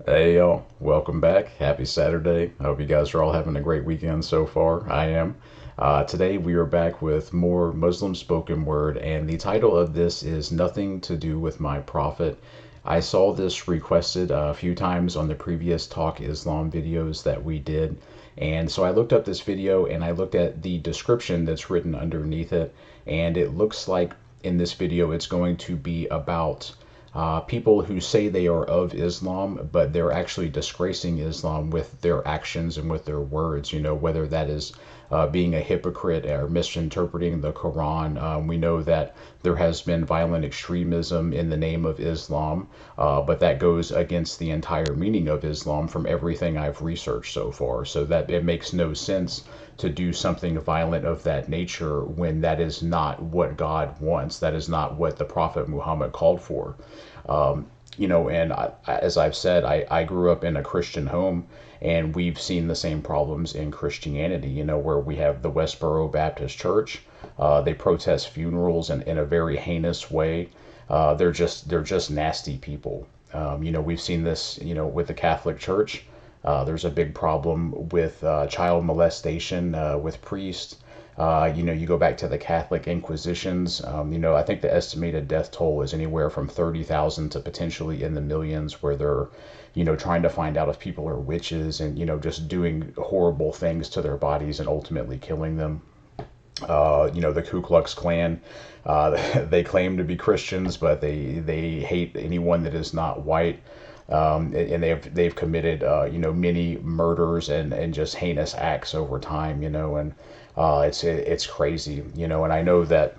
Hey y'all, welcome back. Happy Saturday. I hope you guys are all having a great weekend so far. I am. Today we are back with more Muslim spoken word, and the title of this is Nothing to Do with My Prophet. I saw this requested a few times on the previous Talk Islam videos that we did, and so I looked up this video and I looked at the description that's written underneath it, and it looks like in this video it's going to be about people who say they are of Islam, but they're actually disgracing Islam with their actions and with their words, whether that is being a hypocrite or misinterpreting the Quran. We know that there has been violent extremism in the name of Islam, but that goes against the entire meaning of Islam from everything I've researched so far. So that it makes no sense to do something violent of that nature when that is not what God wants. That is not what the Prophet Muhammad called for. And as I've said, I grew up in a Christian home, and we've seen the same problems in Christianity, where we have the Westboro Baptist Church. They protest funerals in a very heinous way. They're just nasty people. We've seen this, with the Catholic Church. There's a big problem with child molestation with priests. You go back to the Catholic Inquisitions. I think the estimated death toll is anywhere from 30,000 to potentially in the millions, where they're, trying to find out if people are witches and, just doing horrible things to their bodies and ultimately killing them. The Ku Klux Klan, they claim to be Christians, but they hate anyone that is not white. And they've committed many murders and just heinous acts over time, and it's crazy, and I know that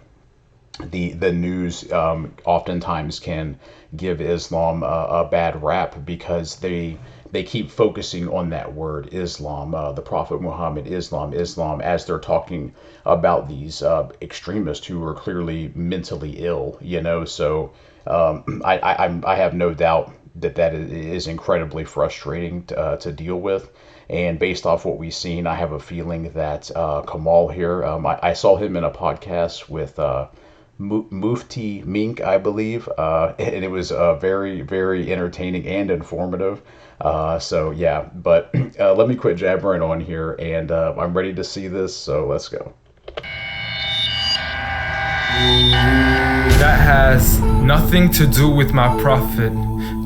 the news oftentimes can give Islam a bad rap because they keep focusing on that word Islam, the Prophet Muhammad, Islam, as they're talking about these extremists who are clearly mentally ill, So I have no doubt that is incredibly frustrating to deal with. And based off what we've seen, I have a feeling that Kamal here, I saw him in a podcast with Mufti Mink, I believe, and it was very, very entertaining and informative. So yeah, but let me quit jabbering on here, and I'm ready to see this, so let's go. That has nothing to do with my prophet.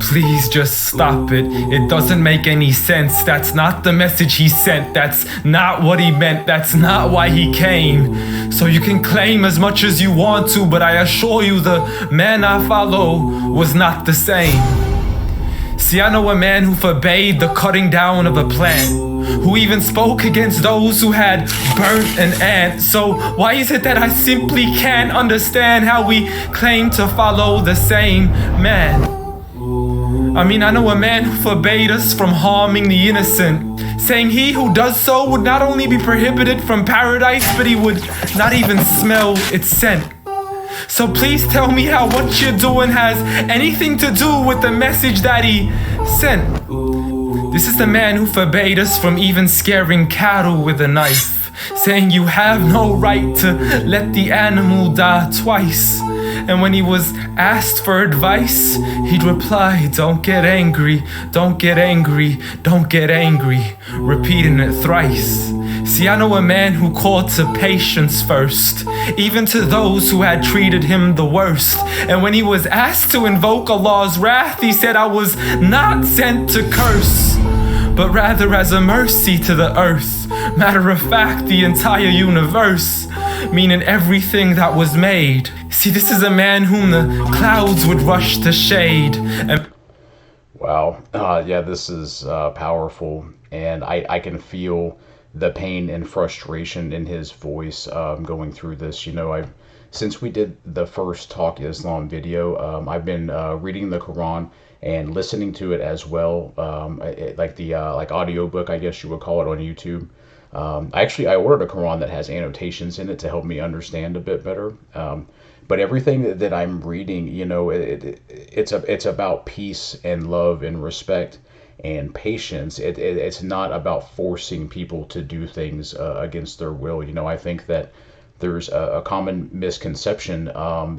Please just stop it. It doesn't make any sense. That's not the message he sent. That's not what he meant. That's not why he came. So you can claim as much as you want to, but I assure you the man I follow was not the same. See, I know a man who forbade the cutting down of a plant, who even spoke against those who had burnt an ant. So why is it that I simply can't understand how we claim to follow the same man? I know a man who forbade us from harming the innocent, saying he who does so would not only be prohibited from paradise, but he would not even smell its scent. So please tell me how what you're doing has anything to do with the message that he sent. This is the man who forbade us from even scaring cattle with a knife, saying you have no right to let the animal die twice. And when he was asked for advice, he'd reply, don't get angry, don't get angry, don't get angry, repeating it thrice. See, I know a man who called to patience first, even to those who had treated him the worst. And when he was asked to invoke Allah's wrath, he said, I was not sent to curse, but rather as a mercy to the earth. Matter of fact, the entire universe, meaning everything that was made. See, this is a man whom the clouds would rush to shade. Wow. Yeah, this is powerful, and I can feel the pain and frustration in his voice going through this. Since we did the first Talk Islam video, I've been reading the Quran and listening to it as well, like the audiobook, I guess you would call it, on YouTube. I ordered a Quran that has annotations in it to help me understand a bit better. But everything that I'm reading, it's about peace and love and respect and patience. It's not about forcing people to do things against their will. I think that there's a common misconception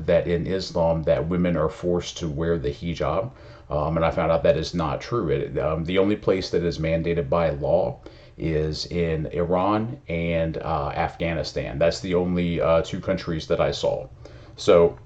that in Islam that women are forced to wear the hijab. And I found out that is not true. The only place that is mandated by law is in Iran and Afghanistan. That's the only two countries that I saw. So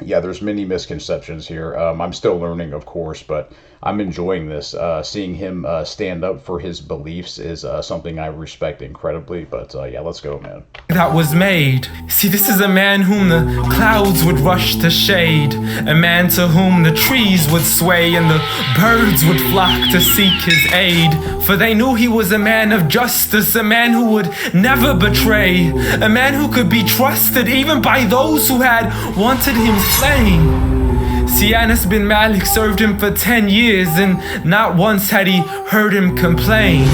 yeah, there's many misconceptions here. I'm still learning, of course, but I'm enjoying this. Seeing him stand up for his beliefs is something I respect incredibly. But yeah, let's go, man. That was made. See, this is a man whom the clouds would rush to shade, a man to whom the trees would sway and the birds would flock to seek his aid. For they knew he was a man of justice, a man who would never betray, a man who could be trusted even by those who had wanted him slain. See, Anas bin Malik served him for 10 years, and not once had he heard him complain.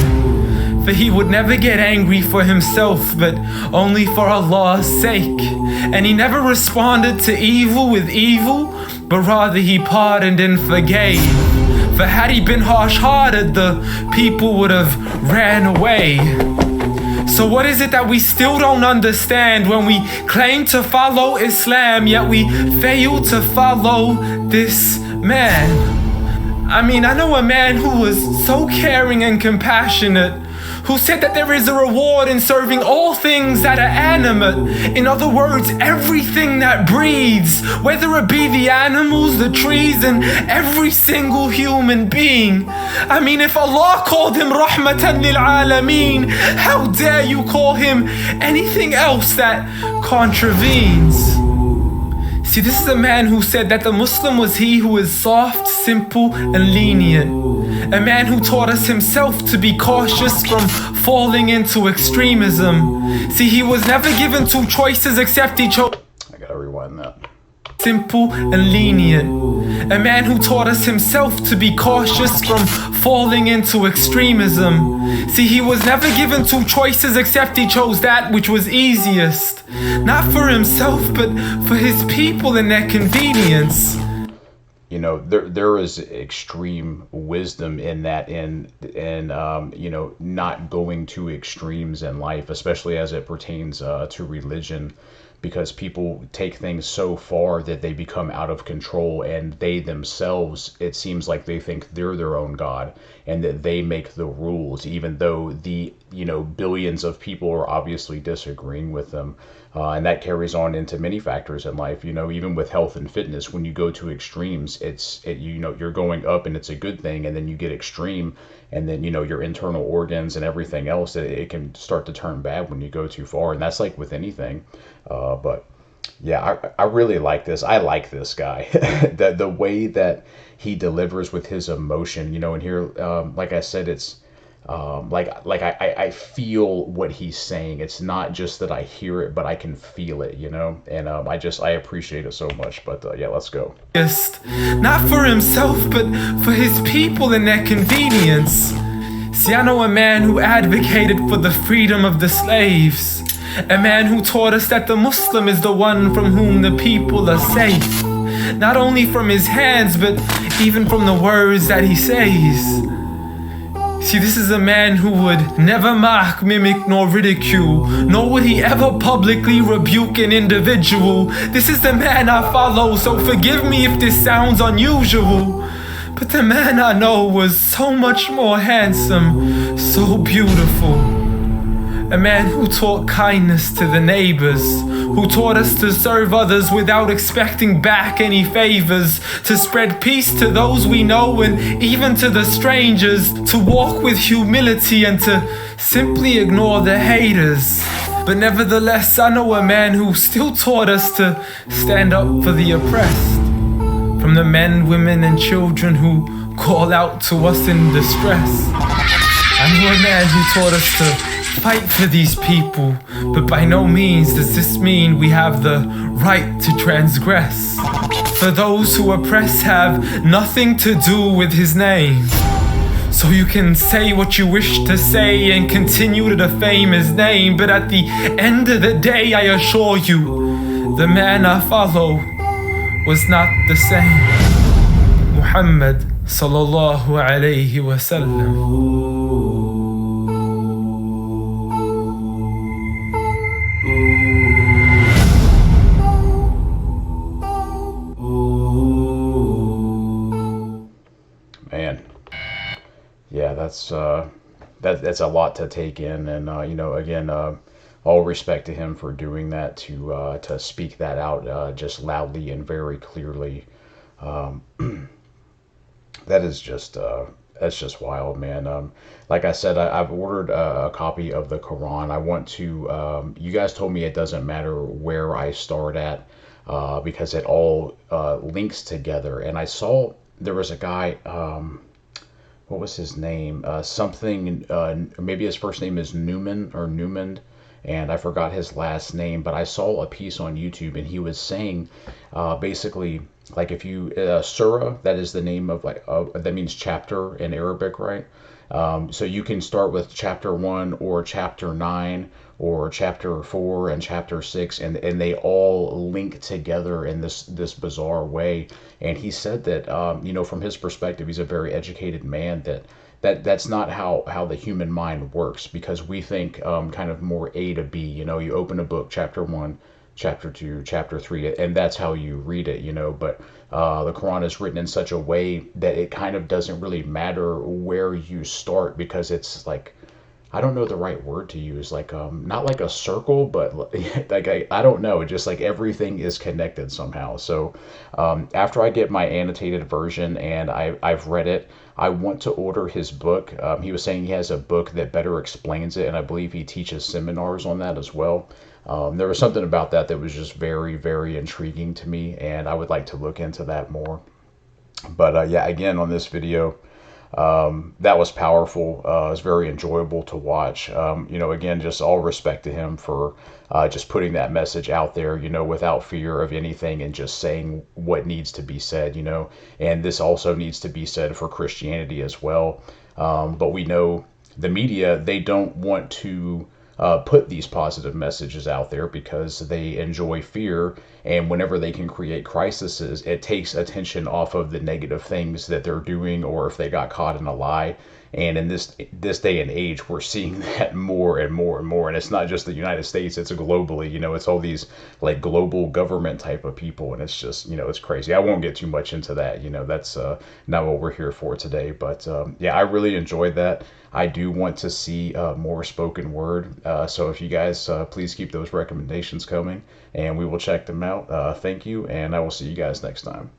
For he would never get angry for himself, but only for Allah's sake. And he never responded to evil with evil, but rather he pardoned and forgave. For had he been harsh-hearted, the people would have ran away. So what is it that we still don't understand when we claim to follow Islam, yet we fail to follow this man? I mean, I know a man who was so caring and compassionate, who said that there is a reward in serving all things that are animate. In other words, everything that breathes, whether it be the animals, the trees, and every single human being. I mean, if Allah called him Rahmatan lil Alameen, how dare you call him anything else that contravenes? See, this is a man who said that the Muslim was he who is soft, simple, and lenient. A man who taught us himself to be cautious from falling into extremism. See, he was never given two choices except he chose. I gotta rewind that. Simple and lenient. A man who taught us himself to be cautious from falling into extremism. See, he was never given two choices except he chose that which was easiest. Not for himself, but for his people and their convenience. You know, there is extreme wisdom in that, in you know, not going to extremes in life, especially as it pertains to religion, because people take things so far that they become out of control, and they themselves, it seems like they think they're their own God and that they make the rules, even though the, you know, billions of people are obviously disagreeing with them. And that carries on into many factors in life, you know, even with health and fitness. When you go to extremes, you know, you're going up and it's a good thing, and then you get extreme, and then, you know, your internal organs and everything else, it can start to turn bad when you go too far. And that's like with anything. But yeah, I really like this. I like this guy. The way that he delivers with his emotion, you know, and here, like I said, it's I feel what he's saying. It's not just that I hear it, but I can feel it, you know, and I appreciate it so much. But yeah, let's go. Not for himself, but for his people and their convenience. See, I know a man who advocated for the freedom of the slaves. A man who taught us that the Muslim is the one from whom the people are safe. Not only from his hands, but even from the words that he says. See, this is a man who would never mock, mimic, nor ridicule, nor would he ever publicly rebuke an individual. This is the man I follow, so forgive me if this sounds unusual. But the man I know was so much more handsome, so beautiful. A man who taught kindness to the neighbors, who taught us to serve others without expecting back any favors, to spread peace to those we know and even to the strangers, to walk with humility and to simply ignore the haters. But nevertheless, I know a man who still taught us to stand up for the oppressed. From the men, women, and children who call out to us in distress. I know a man who taught us to fight for these people, but by no means does this mean we have the right to transgress. For those who oppress have nothing to do with his name. So you can say what you wish to say and continue to defame his name, but at the end of the day, I assure you, the man I follow was not the same. Muhammad sallallahu alayhi wa sallam. Yeah, that's a lot to take in, and again, all respect to him for doing that, to speak that out just loudly and very clearly. Um, that is just that's just wild, man. Like I said, I've ordered a copy of the Quran. I want to. You guys told me it doesn't matter where I start at, because it all links together. And I saw there was a guy. What was his name? Something. Maybe his first name is Newman or Newman, and I forgot his last name. But I saw a piece on YouTube, and he was saying, basically, like if you surah, that is the name of like that means chapter in Arabic, right? So you can start with chapter one or chapter nine or chapter four and chapter six, and they all link together in this bizarre way. And he said that from his perspective, he's a very educated man. That's not how the human mind works, because we think kind of more A to B. You open a book, chapter one, chapter two, chapter three, and that's how you read it. But the Quran is written in such a way that it kind of doesn't really matter where you start, because it's like, I don't know the right word to use, like not like a circle, but like I don't know, just like everything is connected somehow. So after I get my annotated version and I've read it, I want to order his book. He was saying he has a book that better explains it, and I believe he teaches seminars on that as well. There was something about that was just very, very intriguing to me, and I would like to look into that more. But yeah, again, on this video, that was powerful. It was very enjoyable to watch. Again, just all respect to him for just putting that message out there, without fear of anything, and just saying what needs to be said, and this also needs to be said for Christianity as well. But we know the media, they don't want to put these positive messages out there because they enjoy fear. And whenever they can create crises, it takes attention off of the negative things that they're doing, or if they got caught in a lie. And in this day and age, we're seeing that more and more and more. And it's not just the United States; it's globally. It's all these like global government type of people, and it's just it's crazy. I won't get too much into that. That's not what we're here for today. But yeah, I really enjoyed that. I do want to see more spoken word. So if you guys please keep those recommendations coming, and we will check them out. Thank you, and I will see you guys next time.